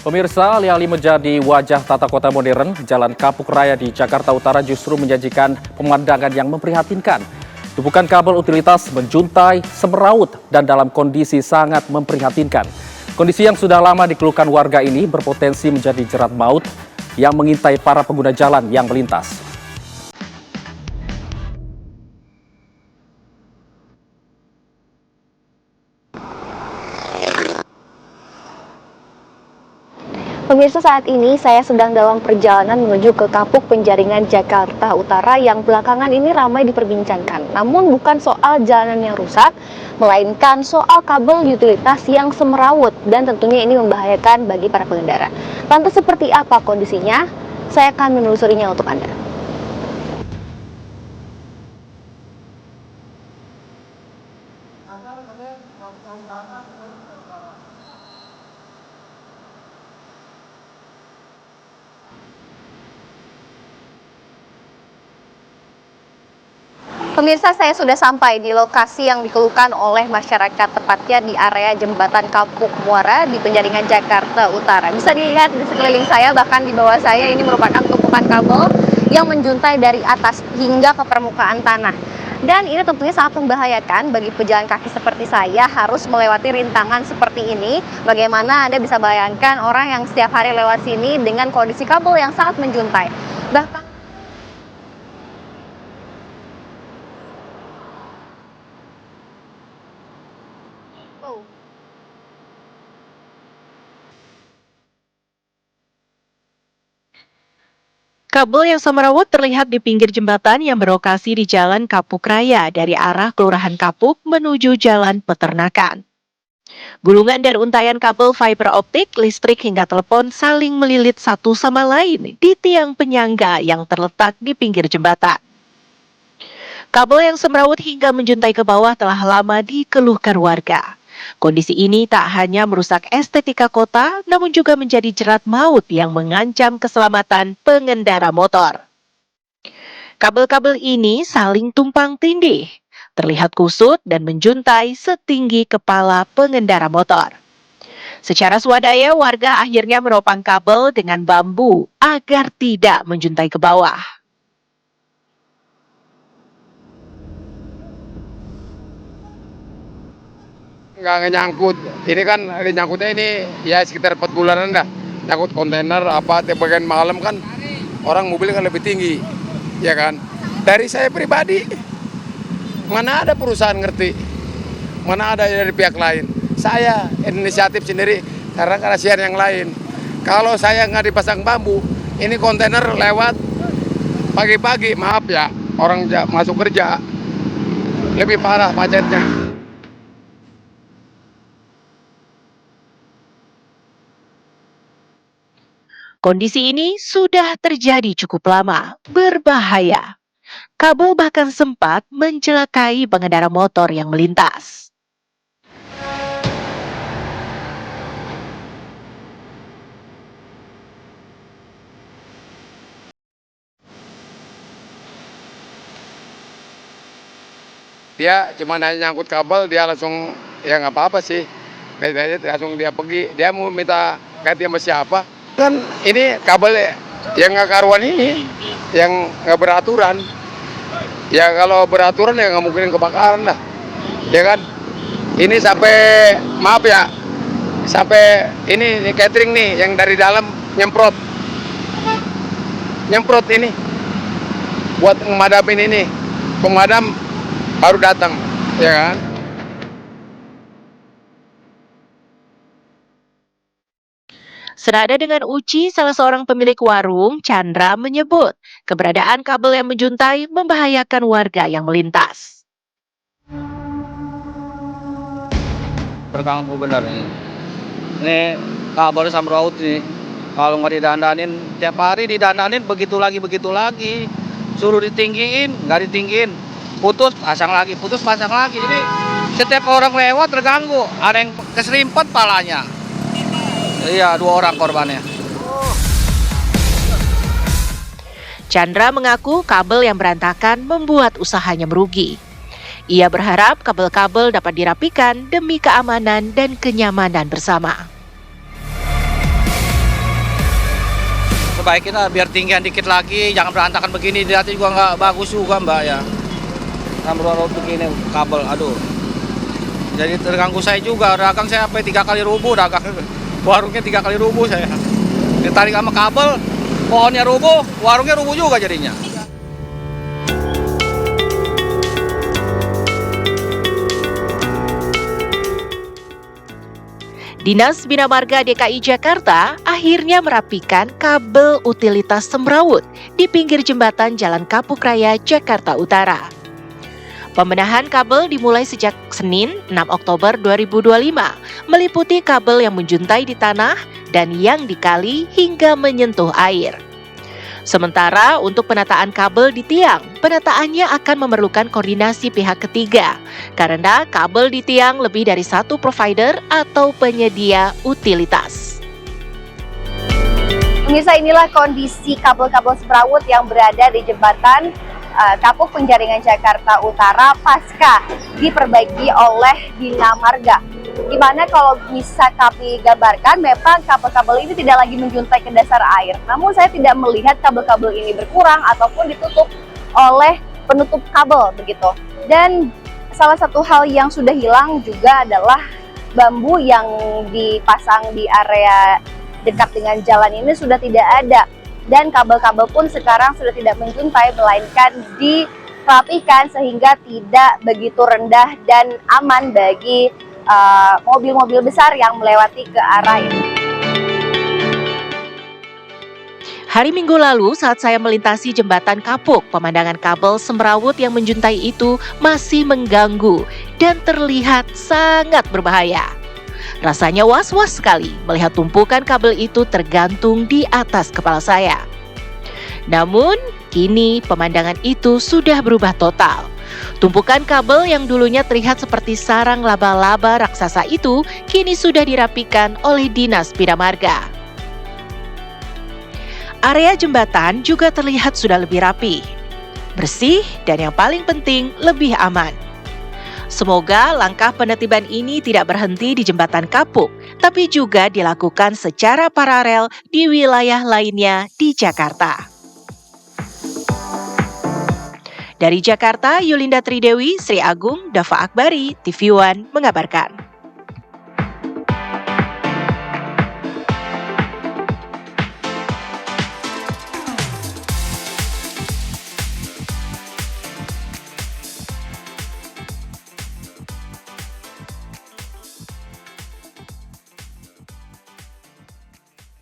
Pemirsa, alih-alih menjadi wajah tata kota modern, Jalan Kapuk Raya di Jakarta Utara justru menyajikan pemandangan yang memprihatinkan. Tumpukan kabel utilitas menjuntai, semeraut, dan dalam kondisi sangat memprihatinkan. Kondisi yang sudah lama dikeluhkan warga ini berpotensi menjadi jerat maut yang mengintai para pengguna jalan yang melintas. Pemirsa, saat ini saya sedang dalam perjalanan menuju ke Kapuk Penjaringan Jakarta Utara yang belakangan ini ramai diperbincangkan. Namun bukan soal jalanan yang rusak, melainkan soal kabel utilitas yang semeraut dan tentunya ini membahayakan bagi para pengendara. Lantas seperti apa kondisinya? Saya akan menelusurinya untuk Anda. Pemirsa, saya sudah sampai di lokasi yang dikeluhkan oleh masyarakat, tepatnya di area Jembatan Kapuk Muara di Penjaringan Jakarta Utara. Bisa dilihat di sekeliling saya, bahkan di bawah saya ini merupakan tumpukan kabel yang menjuntai dari atas hingga ke permukaan tanah. Dan ini tentunya sangat membahayakan bagi pejalan kaki seperti saya harus melewati rintangan seperti ini. Bagaimana Anda bisa bayangkan orang yang setiap hari lewat sini dengan kondisi kabel yang sangat menjuntai. Bahkan kabel yang semeraut terlihat di pinggir jembatan yang berlokasi di Jalan Kapuk Raya dari arah Kelurahan Kapuk menuju Jalan Peternakan. Gulungan dan untayan kabel fiber optik, listrik hingga telepon saling melilit satu sama lain di tiang penyangga yang terletak di pinggir jembatan. Kabel yang semeraut hingga menjuntai ke bawah telah lama dikeluhkan warga. Kondisi ini tak hanya merusak estetika kota, namun juga menjadi jerat maut yang mengancam keselamatan pengendara motor. Kabel-kabel ini saling tumpang tindih, terlihat kusut dan menjuntai setinggi kepala pengendara motor. Secara swadaya, warga akhirnya menopang kabel dengan bambu agar tidak menjuntai ke bawah. Nggak nyangkut, ini kan nyangkutnya ini ya sekitar 4 bulanan dah. Nyangkut kontainer apa, bagian malam kan orang mobil kan lebih tinggi, ya kan. Dari saya pribadi, mana ada perusahaan ngerti, mana ada dari pihak lain. Saya inisiatif sendiri karena kasihan yang lain. Kalau saya nggak dipasang bambu, ini kontainer lewat pagi-pagi, maaf ya, orang masuk kerja, lebih parah macetnya. Kondisi ini sudah terjadi cukup lama, berbahaya. Kabel bahkan sempat mencelakai pengendara motor yang melintas. Dia cuma nanya nyangkut kabel, dia langsung ya nggak apa-apa sih. Langsung dia pergi, dia mau minta ganti sama siapa. Kan ini kabel yang nggak karuan ini, yang nggak beraturan. Ya kalau beraturan ya nggak mungkin kebakaran lah, ya kan. Ini sampai, maaf ya, sampai ini catering nih yang dari dalam nyemprot ini buat memadamin ini, pemadam baru datang, ya kan. Senada dengan Uci, salah seorang pemilik warung, Chandra menyebut keberadaan kabel yang menjuntai membahayakan warga yang melintas. Terganggu bener ini. Ini kabel semraut nih. Kalau nggak didandanin, tiap hari didandanin begitu lagi. Suruh ditinggiin, nggak ditinggiin. Putus, pasang lagi, putus, pasang lagi. Ini setiap orang lewat terganggu. Ada yang keserimpet palanya. Iya, 2 orang korbannya. Chandra mengaku kabel yang berantakan membuat usahanya merugi. Ia berharap kabel-kabel dapat dirapikan demi keamanan dan kenyamanan bersama. Sebaiknya biar tinggian dikit lagi, jangan berantakan begini, dilihat juga nggak bagus juga Mbak ya. Raut begini kabel, aduh. Jadi terganggu saya juga, dagang saya sampai 3 kali rubuh, dagang warungnya 3 kali rubuh saya. Ditarik sama kabel, pohonnya rubuh, warungnya rubuh juga jadinya. Dinas Bina Marga DKI Jakarta akhirnya merapikan kabel utilitas semrawut di pinggir jembatan Jalan Kapuk Raya, Jakarta Utara. Pembenahan kabel dimulai sejak Senin 6 Oktober 2025, meliputi kabel yang menjuntai di tanah dan yang di kali hingga menyentuh air. Sementara untuk penataan kabel di tiang, penataannya akan memerlukan koordinasi pihak ketiga karena kabel di tiang lebih dari satu provider atau penyedia utilitas. Pemirsa, inilah kondisi kabel-kabel semrawut yang berada di jembatan Kapuk Penjaringan Jakarta Utara pasca diperbaiki oleh Bina Marga. Dimana kalau bisa kami gambarkan, memang kabel-kabel ini tidak lagi menjuntai ke dasar air. Namun saya tidak melihat kabel-kabel ini berkurang ataupun ditutup oleh penutup kabel begitu. Dan salah satu hal yang sudah hilang juga adalah bambu yang dipasang di area dekat dengan jalan ini sudah tidak ada. Dan kabel-kabel pun sekarang sudah tidak menjuntai, melainkan dirapikan sehingga tidak begitu rendah dan aman bagi mobil-mobil besar yang melewati ke arah ini. Hari Minggu lalu saat saya melintasi jembatan Kapuk, pemandangan kabel semrawut yang menjuntai itu masih mengganggu dan terlihat sangat berbahaya. Rasanya was-was sekali melihat tumpukan kabel itu tergantung di atas kepala saya. Namun, kini pemandangan itu sudah berubah total. Tumpukan kabel yang dulunya terlihat seperti sarang laba-laba raksasa itu kini sudah dirapikan oleh Dinas Bina Marga. Area jembatan juga terlihat sudah lebih rapi, bersih, dan yang paling penting lebih aman. Semoga langkah penertiban ini tidak berhenti di jembatan Kapuk, tapi juga dilakukan secara paralel di wilayah lainnya di Jakarta. Dari Jakarta, Yulinda Tridewi, Sri Agung, Dava Akbari, TV One mengabarkan.